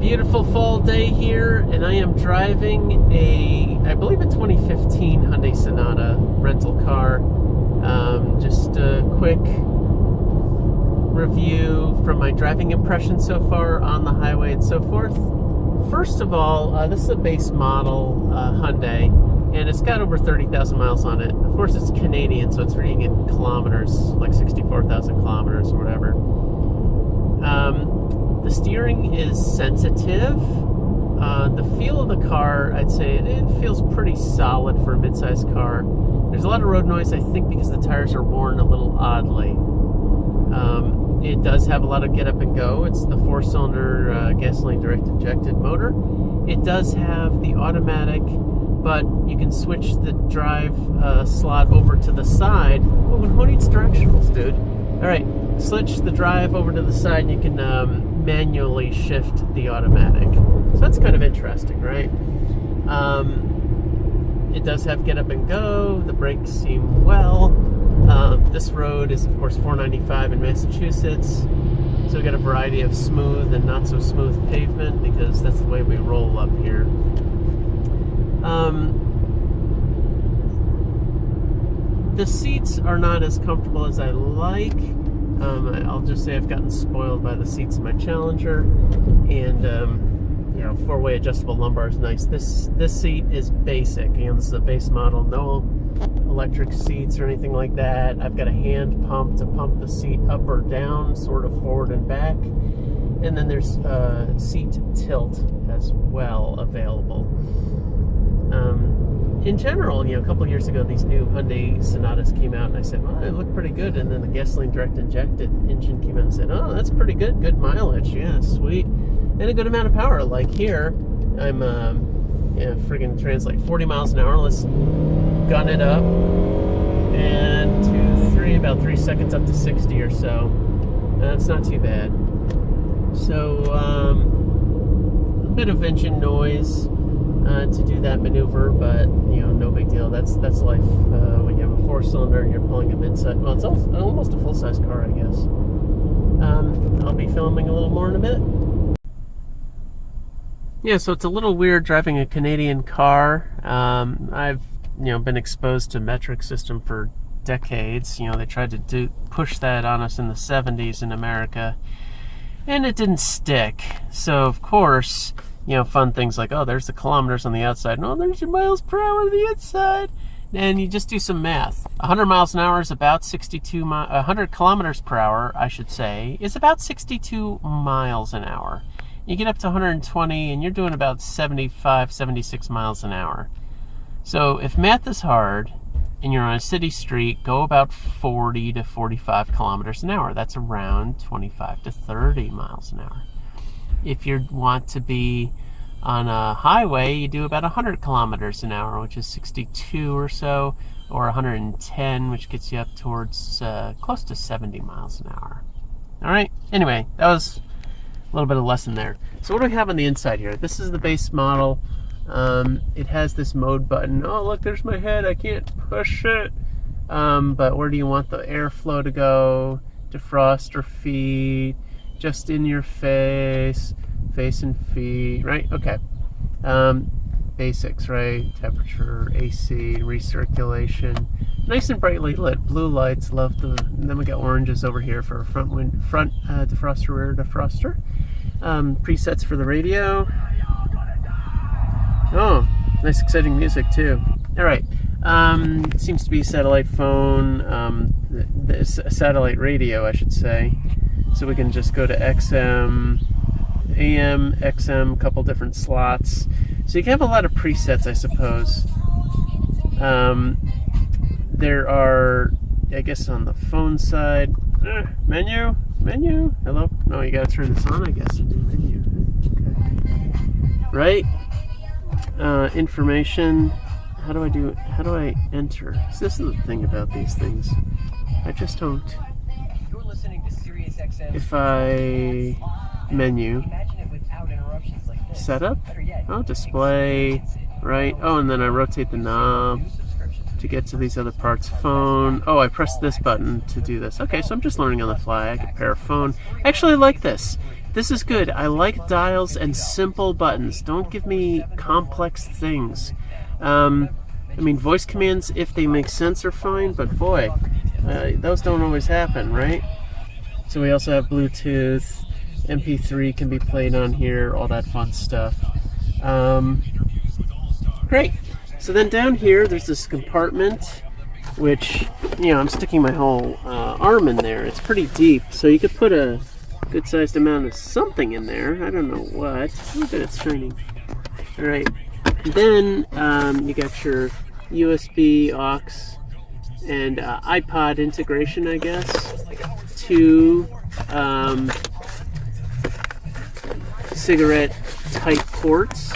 Beautiful fall day here, and I am driving I believe a 2015 Hyundai Sonata rental car. Just a quick review from my driving impression so far on the highway and so forth. First of all, this is a base model Hyundai, and it's got over 30,000 miles on it. Of course, it's Canadian, so it's reading in kilometers, like 64,000 kilometers or whatever. The steering is sensitive. The feel of the car, I'd say it feels pretty solid for a mid-sized car. There's a lot of road noise, I think, because the tires are worn a little oddly. It does have a lot of get up and go. It's the 4-cylinder gasoline direct injected motor. It does have the automatic, but you can switch the drive slot over to the side. Oh, and who needs directionals, dude? All right, switch the drive over to the side and you can manually shift the automatic. So that's kind of interesting, right? It does have get up and go. The brakes seem well. This road is, of course, 495 in Massachusetts. So we got a variety of smooth and not so smooth pavement because that's the way we roll up here. The seats are not as comfortable as I like. I'll just say I've gotten spoiled by the seats in my Challenger, and you know, 4-way adjustable lumbar is nice. This seat is basic. This is a base model, no electric seats or anything like that. I've got a hand pump to pump the seat up or down, sort of forward and back, and then there's seat tilt as well available. In general, you know, a couple of years ago, these new Hyundai Sonatas came out, and I said, well, they look pretty good. And then the gasoline direct injected engine came out and said, oh, that's pretty good. Good mileage. Yeah, sweet. And a good amount of power. Like here, I'm, friggin' translate 40 miles an hour. Let's gun it up. And 2, 3, about 3 seconds up to 60 or so. That's not too bad. So, a bit of engine noise to do that maneuver, but you know, no big deal. That's life when you have a 4-cylinder and you're pulling a mid-size. Well, it's almost a full-size car, I guess. I'll be filming a little more in a bit. Yeah, so it's a little weird driving a Canadian car. I've been exposed to metric system for decades. You know, they tried to push that on us in the 70s in America, and it didn't stick. So of course, fun things like, oh, there's the kilometers on the outside. No, there's your miles per hour on the inside. And you just do some math. 100 miles an hour is about 100 kilometers per hour, I should say, is about 62 miles an hour. You get up to 120 and you're doing about 75, 76 miles an hour. So if math is hard and you're on a city street, go about 40 to 45 kilometers an hour. That's around 25 to 30 miles an hour. If you want to be on a highway, you do about 100 kilometers an hour, which is 62 or so, or 110, which gets you up towards close to 70 miles an hour. All right. Anyway, that was a little bit of lesson there. So what do we have on the inside here? This is the base model. It has this mode button. Oh, look, there's my head. I can't push it. But where do you want the airflow to go? Defroster feet. Just in your face and feet, right? Okay. Basics, right? Temperature, AC, recirculation. Nice and brightly lit. Blue lights, love the. And then we got oranges over here for front defroster, rear defroster. Presets for the radio. Oh, nice exciting music too. All right. Seems to be satellite phone. Satellite radio, I should say. So we can just go to XM, AM, XM, couple different slots. So you can have a lot of presets, I suppose. There are, I guess, on the phone side, menu, hello? No, you gotta turn this on, I guess, and do menu. Okay. Right? Information. How do I enter? So this is the thing about these things. I just don't. If I menu, setup, oh, display, right? Oh, and then I rotate the knob to get to these other parts. Phone. Oh, I press this button to do this. Okay, so I'm just learning on the fly. I can pair a phone. I actually like this. This is good. I like dials and simple buttons. Don't give me complex things. I mean, voice commands, if they make sense, are fine, but boy, those don't always happen, right? So we also have Bluetooth, MP3 can be played on here, all that fun stuff. Great. So then down here, there's this compartment, which, you know, I'm sticking my whole arm in there. It's pretty deep, so you could put a good-sized amount of something in there. I don't know what. Look at it, it's shining. All right. And then you got your USB aux and iPod integration, I guess. Two cigarette-type ports.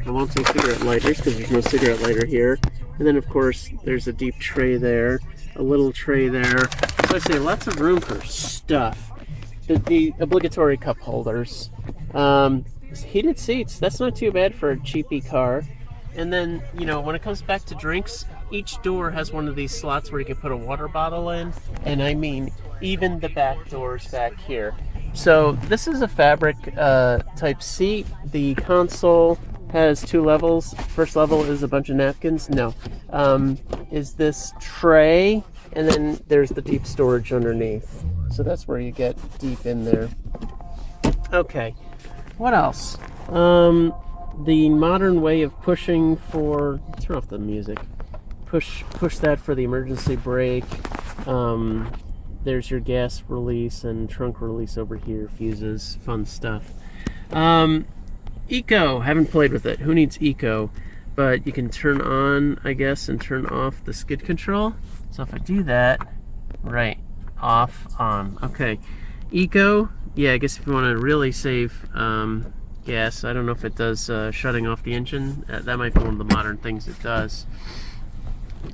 I won't say cigarette lighters because there's no cigarette lighter here. And then, of course, there's a deep tray there, a little tray there. So I say lots of room for stuff. The obligatory cup holders. Heated seats. That's not too bad for a cheapy car. And then, you know, when it comes back to drinks, each door has one of these slots where you can put a water bottle in. And I mean, even the back doors back here. So this is a fabric type seat. The console has two levels. First level is a bunch of napkins. No. Is this tray, and then there's the deep storage underneath. So that's where you get deep in there. Okay. What else? The modern way of pushing for... Turn off the music. Push that for the emergency brake. There's your gas release and trunk release over here. Fuses. Fun stuff. Eco. Haven't played with it. Who needs Eco? But you can turn on, I guess, and turn off the skid control. So if I do that, right, off, on. Okay. Eco. Yeah, I guess if you want to really save gas, I don't know if it does shutting off the engine. That might be one of the modern things it does.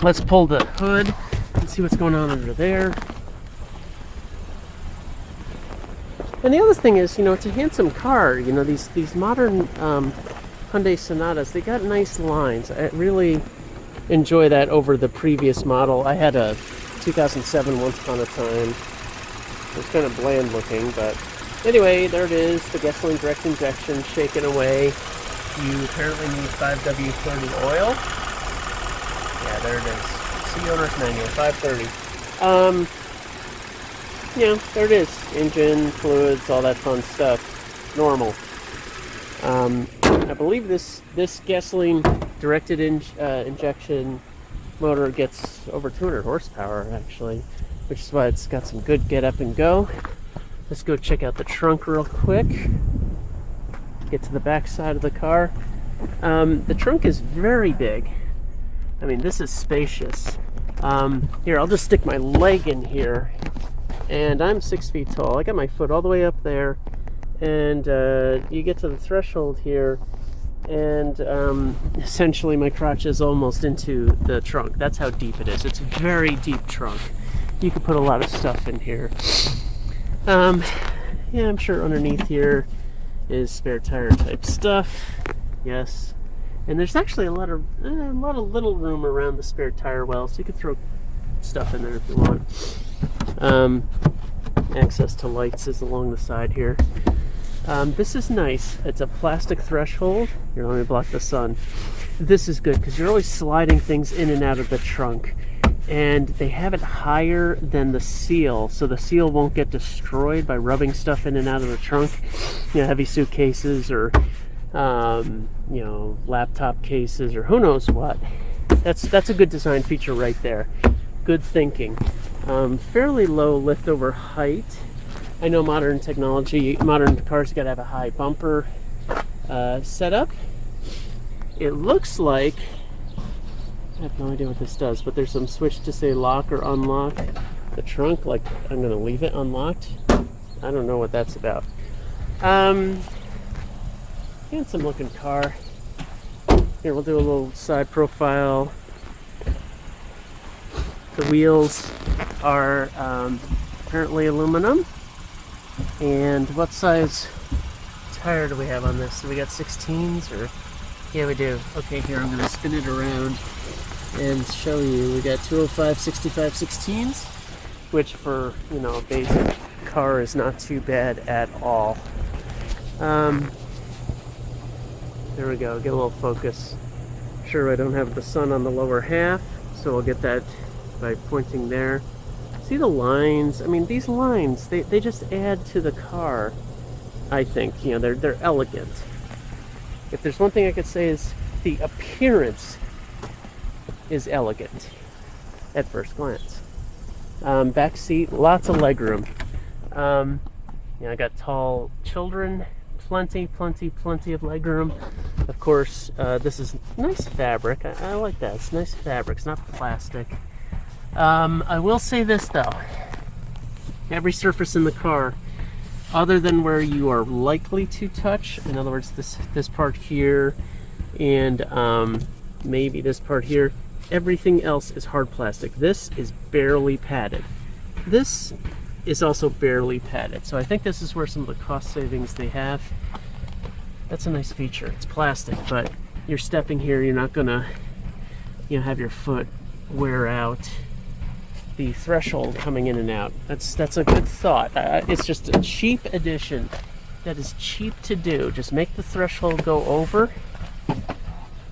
Let's pull the hood and see what's going on under there. And the other thing is, you know, it's a handsome car. You know, these modern Hyundai Sonatas, they got nice lines. I really enjoy that over the previous model. I had a 2007 once upon a time. It was kind of bland looking, but anyway, there it is, the gasoline direct injection shaken away. You apparently need 5W30 oil. Yeah, there it is. See owner's manual, 530. Yeah, there it is. Engine, fluids, all that fun stuff. Normal. I believe this gasoline directed injection motor gets over 200 horsepower, actually, which is why it's got some good get up and go. Let's go check out the trunk real quick. Get to the back side of the car. The trunk is very big. I mean, this is spacious. Here, I'll just stick my leg in here. And I'm 6 feet tall. I got my foot all the way up there. And you get to the threshold here. And essentially my crotch is almost into the trunk. That's how deep it is. It's a very deep trunk. You can put a lot of stuff in here. Yeah, I'm sure underneath here is spare tire type stuff. Yes. And there's actually a lot of little room around the spare tire well, so you could throw stuff in there if you want. Access to lights is along the side here. This is nice. It's a plastic threshold. Here, let me block the sun. This is good because you're always sliding things in and out of the trunk. And they have it higher than the seal, so the seal won't get destroyed by rubbing stuff in and out of the trunk. You know, heavy suitcases or, you know, laptop cases or who knows what. That's a good design feature right there. Good thinking. Fairly low lift over height. I know modern technology, modern cars got to have a high bumper setup. It looks like, I have no idea what this does, but there's some switch to say lock or unlock the trunk. Like, I'm going to leave it unlocked. I don't know what that's about. Handsome looking car. Here, we'll do a little side profile. The wheels are apparently aluminum. And what size tire do we have on this? Do we got 16s or? Yeah, we do. Okay, here, I'm going to spin it around and show you. We got 205 65 16s, which for, you know, a basic car is not too bad at all. There we go, get a little focus. Sure, I don't have the sun on the lower half, so I'll get that by pointing there. See the lines? I mean, these lines, they just add to the car, I think. You know, they're elegant. If there's one thing I could say is the appearance is elegant at first glance. Back seat, lots of legroom. You know, I got tall children, plenty of legroom. Of course, this is nice fabric. I like that. It's nice fabric. It's not plastic. I will say this though. Every surface in the car, other than where you are likely to touch, in other words, this part here and maybe this part here, everything else is hard plastic. This is barely padded. This is also barely padded. So I think this is where some of the cost savings they have. That's a nice feature. It's plastic, but you're stepping here, you're not gonna, you know, have your foot wear out the threshold coming in and out. That's a good thought. It's just a cheap addition that is cheap to do. Just make the threshold go over,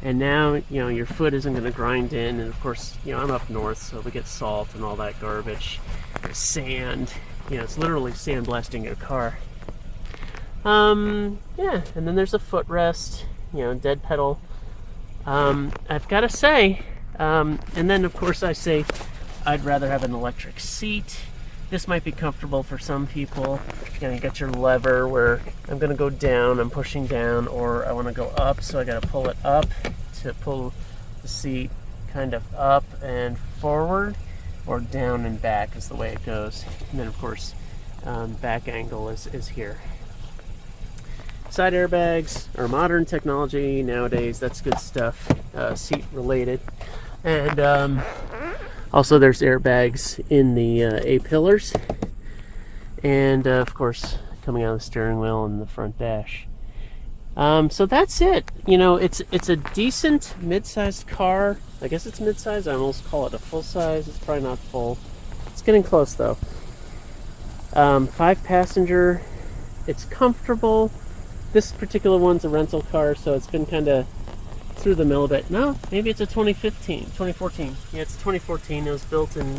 and now, you know, your foot isn't going to grind in. And of course, you know, I'm up north, so we get salt and all that garbage, sand. You know, it's literally sandblasting your car. Yeah, and then there's a footrest, you know, dead pedal. I've got to say, and then of course I say I'd rather have an electric seat. This might be comfortable for some people. You know, you got your lever where I'm going to go down, I'm pushing down, or I want to go up, so I got to pull it up to pull the seat kind of up and forward, or down and back is the way it goes. And then of course, back angle is here. Side airbags are modern technology nowadays. That's good stuff, seat related. And also there's airbags in the A-pillars. And of course, coming out of the steering wheel and the front dash. So that's it. You know, it's a decent mid-sized car. I guess it's mid-size. I almost call it a full size. It's probably not full. It's getting close though. 5-passenger. It's comfortable. This particular one's a rental car, so it's been kind of through the mill a bit. No, maybe it's a 2014. Yeah, it's 2014. It was built in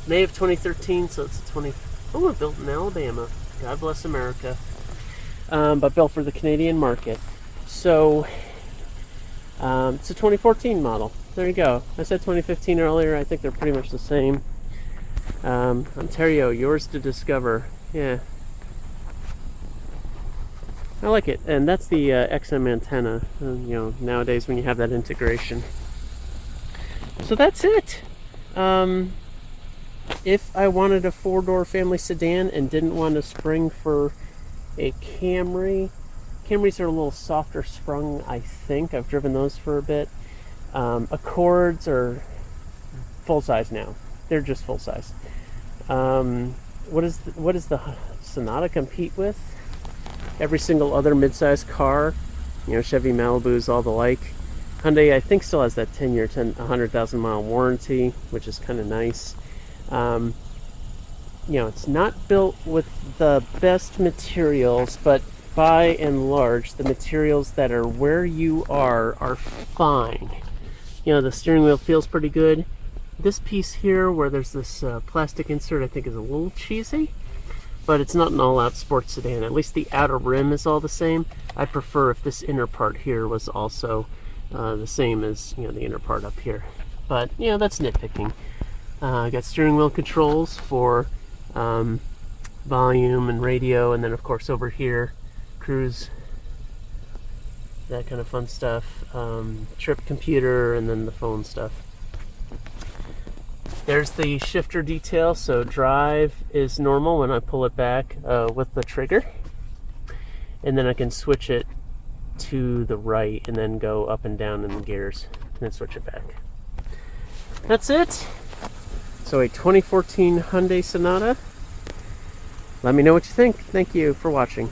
May of 2013, so it's built in Alabama. God bless America. But built for the Canadian market. So it's a 2014 model. There you go. I said 2015 earlier. I think they're pretty much the same. Ontario, yours to discover. Yeah. I like it, and that's the XM antenna, you know, nowadays when you have that integration. So that's it. If I wanted a 4-door family sedan and didn't want to spring for a Camry, Camrys are a little softer sprung, I think. I've driven those for a bit. Accords are full size now. They're just full size. What does the Sonata compete with? Every single other mid-sized car, you know, Chevy Malibus, all the like. Hyundai, I think, still has that 10-year, 100,000 mile warranty, which is kind of nice. You know, it's not built with the best materials, but by and large, the materials that are where you are fine. You know, the steering wheel feels pretty good. This piece here, where there's this plastic insert, I think is a little cheesy. But it's not an all-out sports sedan. At least the outer rim is all the same. I'd prefer if this inner part here was also the same as, you know, the inner part up here. But, you know, that's nitpicking. I got steering wheel controls for volume and radio, and then of course over here, cruise, that kind of fun stuff. Trip computer, and then the phone stuff. There's the shifter detail, so drive is normal when I pull it back with the trigger. And then I can switch it to the right and then go up and down in the gears and then switch it back. That's it. So a 2014 Hyundai Sonata. Let me know what you think. Thank you for watching.